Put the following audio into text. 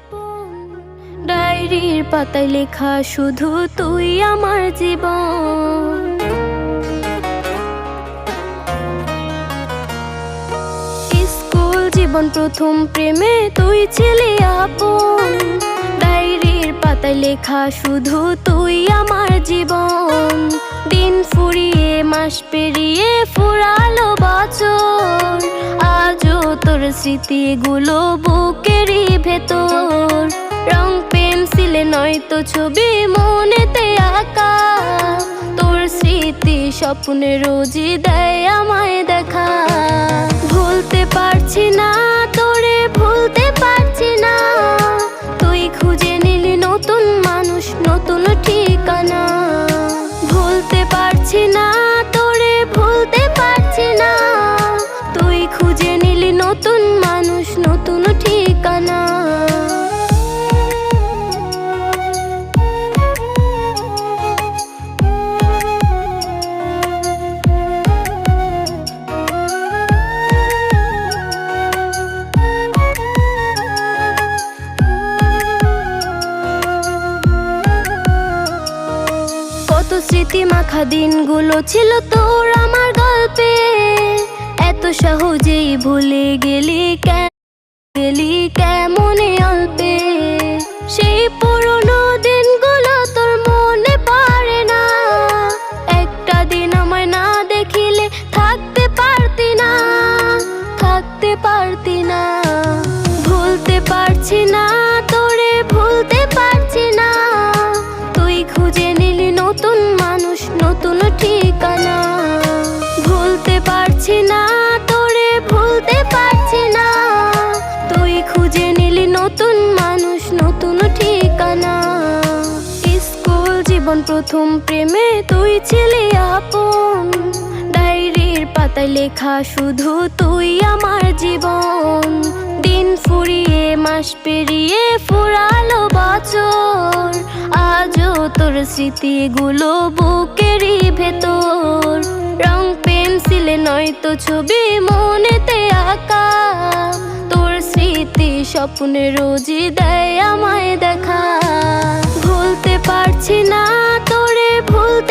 আপন। ডায়েরির পাতায় লেখা শুধু তুই আমার জীবন। স্কুল জীবন প্রথম প্রেমে তুই ছিলি আপন। ডায়েরির পাতায় লেখা শুধু তুই আমার জীবন। দিন ফুরিয়ে মাস পেরিয়ে ফুরালো বছর, আজও তোর স্মৃতিগুলো বুকেরই ভেতর। রং পেন্সিলে নয়তো ছবি মনেতে আঁকা, তোর স্মৃতি স্বপ্নে রোজই দেয় আমায় দেখা। ভুলতে পারছি না তোরে, ভুলতে পারছি না, তুই খুঁজে নিলি নতুন মানুষ, নতুন ঠিকানা। ভুলতে পারছি না তোরে, ভুলতে পারছি না, তুই খুঁজে নিলি নতুন মানুষ, নতুন ঠিকানা। কত স্মৃতি মাখা দিনগুলো ছিল তোর আমার গল্পে, এত সহজেই ভুলে গেলি কেমনে অল্পে। সেই পুরনো দিনগুলো তোর মনে পড়ে না, একটা দিন আমায় না দেখিলে থাকতে পারতি না, থাকতে পারতি না। ভুলতে পারছি না তোরে, ভুলতে পারছি না, তুই খুঁজে নিলি নতুন মানুষ, নতুন ঠিকানা। ভুলতে পারছি না তোরে, ভুলতে পারছি না, তুই খুঁজে নিলি নতুন মানুষ, নতুন ঠিকানা। স্কুল জীবন প্রথম প্রেমে তুই ছিলি আপন। ডায়েরির পাতায় লেখা শুধু তুই আমার জীবন। দিন ফুরিয়ে মাস পেরিয়ে ফুরালো বছর, আজও তোর স্মৃতিগুলো বুকেরই ভেতর। রং পেন্সিলে নয়তো ছবি মনেতে আঁকা, তোর স্মৃতি স্বপ্নে রোজই দেয় আমায় দেখা। ভুলতে পারছি না তোরে, ভুলতে